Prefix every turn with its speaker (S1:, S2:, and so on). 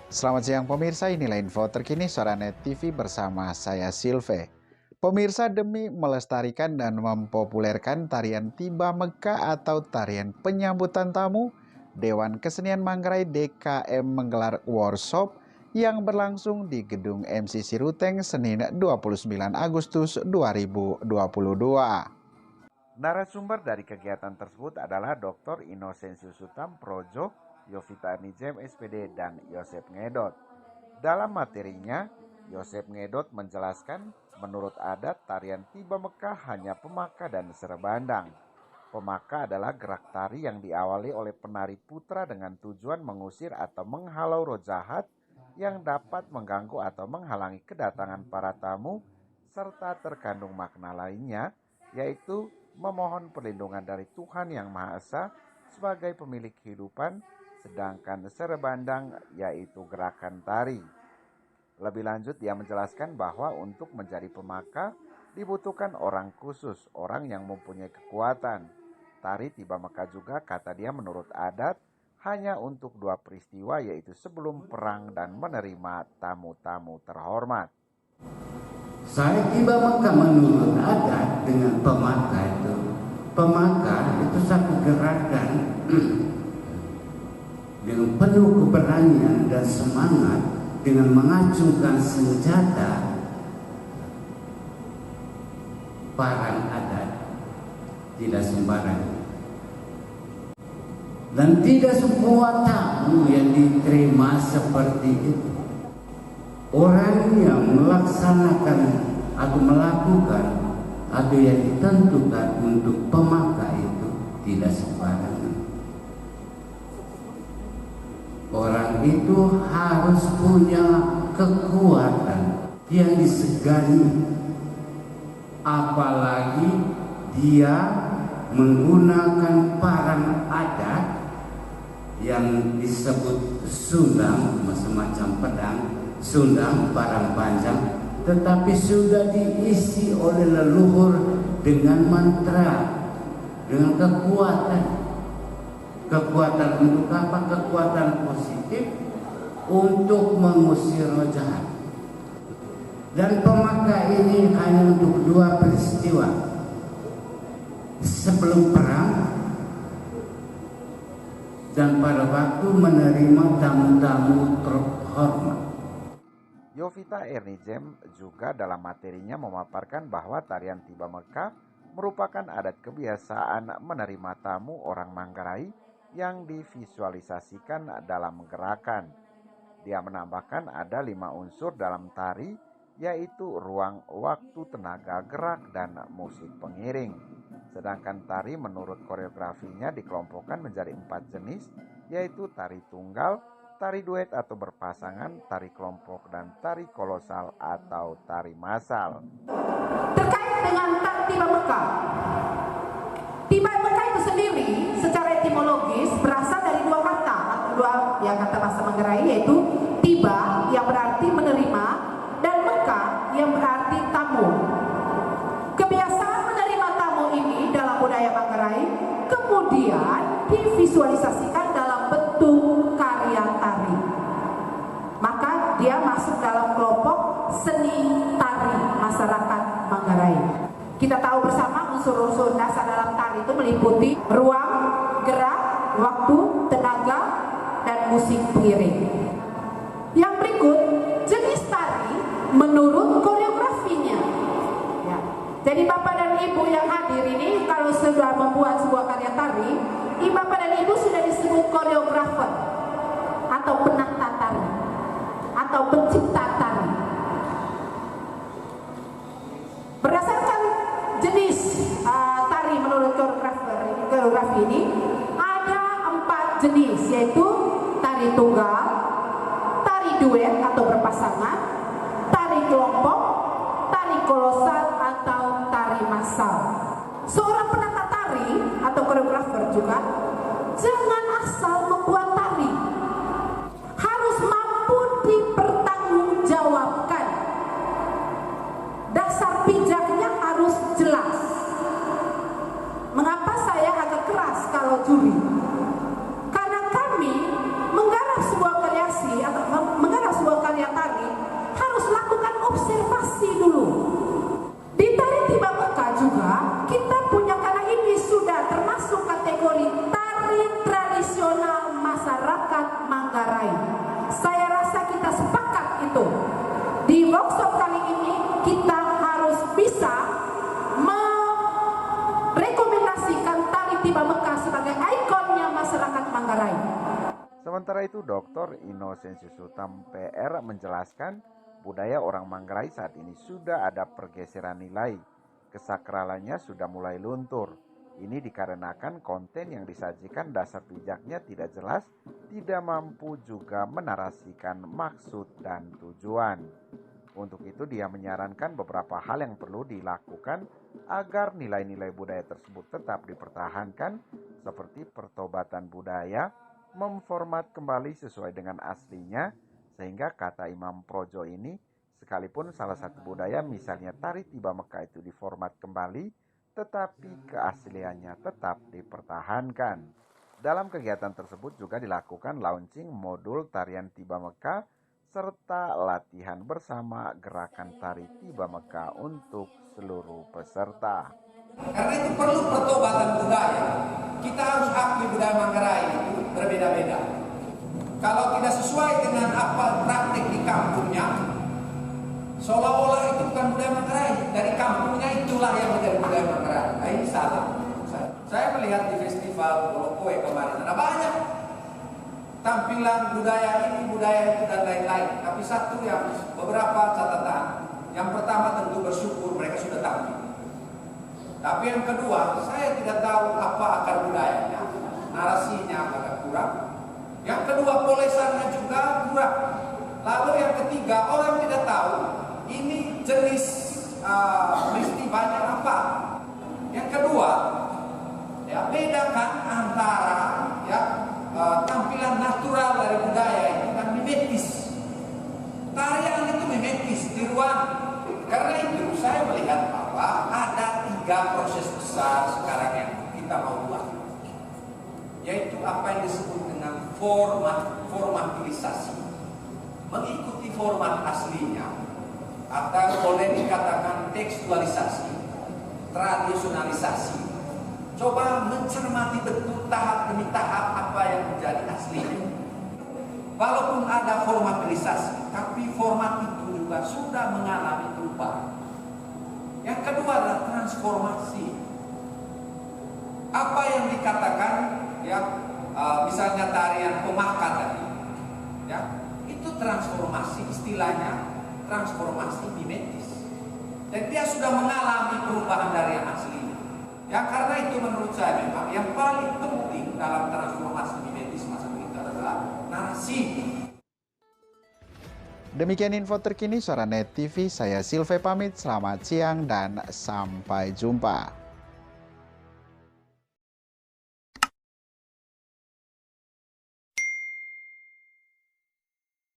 S1: Selamat siang pemirsa, inilah info terkini Soranet TV bersama saya Silve. Pemirsa, demi melestarikan dan mempopulerkan tarian Tiba Mekah atau tarian penyambutan tamu, Dewan Kesenian Manggarai DKM menggelar workshop yang berlangsung di Gedung MCC Ruteng Senin 29 Agustus 2022. Narasumber dari kegiatan tersebut adalah Dr. Inosensius Sutamprojo, Yovita Nijem SPD, dan Yosep Ngedot. Dalam materinya, Yosep Ngedot menjelaskan menurut adat tarian Tiba Mekah hanya pemaka dan serebandang. Pemaka adalah gerak tari yang diawali oleh penari putra dengan tujuan mengusir atau menghalau roh jahat yang dapat mengganggu atau menghalangi kedatangan para tamu, serta terkandung makna lainnya, yaitu memohon perlindungan dari Tuhan Yang Maha Esa sebagai pemilik kehidupan, sedangkan serebandang yaitu gerakan tari. Lebih lanjut, dia menjelaskan bahwa untuk menjadi pemaka dibutuhkan orang khusus, orang yang mempunyai kekuatan. Tari Tiba Mekah juga, kata dia, menurut adat hanya untuk 2 peristiwa, yaitu sebelum perang dan menerima tamu-tamu terhormat.
S2: Saya Tiba Mekah menurut adat dengan pemaka itu. Pemaka itu satu gerakan dengan penuh keberanian dan semangat dengan mengacungkan senjata, parang adat, tidak sembarang. Dan tidak semua tamu yang diterima seperti itu. Orang yang melaksanakan atau melakukan atau yang ditentukan untuk pemaka itu tidak sembarangan. Orang itu harus punya kekuatan yang disegani, apalagi dia menggunakan parang adat yang disebut sundang, semacam pedang, sundang, parang panjang, tetapi sudah diisi oleh leluhur dengan mantra, dengan kekuatan. Kekuatan untuk apa? Kekuatan positif untuk mengusir roh jahat. Dan pemaka ini hanya untuk 2 peristiwa, sebelum perang dan pada waktu menerima tamu-tamu terhormat.
S1: Yovita Nijem juga dalam materinya memaparkan bahwa tarian Tiba Mekah merupakan adat kebiasaan menerima tamu orang Manggarai yang divisualisasikan dalam gerakan. Dia menambahkan ada 5 unsur dalam tari, yaitu ruang, waktu, tenaga, gerak, dan musik pengiring. Sedangkan tari menurut koreografinya dikelompokkan menjadi 4 jenis, yaitu tari tunggal, tari duet atau berpasangan, tari kelompok, dan tari kolosal atau tari massal.
S3: Terkait dengan Tiba Mekah, Tiba Mekah itu sendiri secara etimologis berasal dari 2 kata atau 2 kata bahasa Manggarai, yaitu tiba yang berarti menerima dan Mekah yang berarti tamu. Kebiasaan menerima tamu ini dalam budaya Manggarai kemudian divisualisasikan dalam bentuk karya tari. Maka dia masuk dalam kelompok seni tari masyarakat Manggarai. Kita tahu bersama unsur-unsur dasar dalam tari itu meliputi ruang, gerak, waktu, tenaga, dan musik pengiring. Yang berikut jenis tari menurut koreografinya. Ya. Jadi Bapak dan Ibu yang hadir ini kalau sudah membuat sebuah karya tari, Bapak dan Ibu sudah disebut koreografer atau penata tari atau pencipta tari. Berdasarkan jenis tari menurut koreografi ini ada 4 jenis, yaitu tari tunggal, tari duet atau berpasangan, tari kelompok, tari kolosal atau tari massal. Seorang penata tari atau koreografer juga jangan asal membuat tari, harus mampu dipertanggungjawabkan. Dasar pijaknya harus jelas. Mengapa saya agak keras kalau juri? Karena kami menggarap sebuah kreasi atau
S1: Sementara itu, Dr. Inosensius Sutam PR menjelaskan budaya orang Manggarai saat ini sudah ada pergeseran nilai. Kesakralannya sudah mulai luntur. Ini dikarenakan konten yang disajikan dasar bijaknya tidak jelas, tidak mampu juga menarasikan maksud dan tujuan. Untuk itu dia menyarankan beberapa hal yang perlu dilakukan agar nilai-nilai budaya tersebut tetap dipertahankan, seperti pertobatan budaya, memformat kembali sesuai dengan aslinya, sehingga kata Imam Projo ini, sekalipun salah satu budaya misalnya tari Tiba Mekah itu diformat kembali, tetapi keasliannya tetap dipertahankan. Dalam kegiatan tersebut juga dilakukan launching modul tarian Tiba Mekah serta latihan bersama gerakan tari Tiba Mekah untuk seluruh peserta.
S4: Karena itu perlu pertobatan budaya. Kita harus akui budaya Manggarai itu berbeda-beda. Kalau tidak sesuai dengan apa praktik di kampungnya, seolah-olah itu bukan budaya Manggarai. Dari kampungnya itulah yang menjadi budaya Manggarai. Nah, ini salah. Saya melihat di festival Bolokoe kemarin ada banyak tampilan budaya ini, budaya itu dan lain-lain. Tapi satu yang beberapa catatan. Yang pertama tentu bersyukur mereka sudah tampil. Tapi yang kedua, saya tidak tahu apa akar budayanya, narasinya agak kurang. Yang kedua, polesannya juga kurang. Lalu yang ketiga, orang tidak tahu ini jenis peristiwanya apa. Yang kedua, ya bedakan antara tampilan natural dari budaya itu dan mimetis. Tarian itu mimetis, tiruan. Karena itu saya melihat bahwa ada 3 proses besar sekarang yang kita mau buat, yaitu apa yang disebut dengan formatilisasi, mengikuti format aslinya, atau boleh dikatakan tekstualisasi, tradisionalisasi. Coba mencermati betul tahap demi tahap apa yang menjadi aslinya. Walaupun ada formatilisasi, tapi format itu juga sudah mengalami perubahan. Yang kedua adalah transformasi. Apa yang dikatakan misalnya tarian Pemaka tadi, itu transformasi, istilahnya transformasi mimetis. Dan dia sudah mengalami perubahan dari yang aslinya. Karena itu menurut saya memang yang paling penting dalam transformasi mimetis masa itu adalah narasi.
S1: Demikian info terkini Suara Net TV, saya Silve pamit, selamat siang dan sampai jumpa.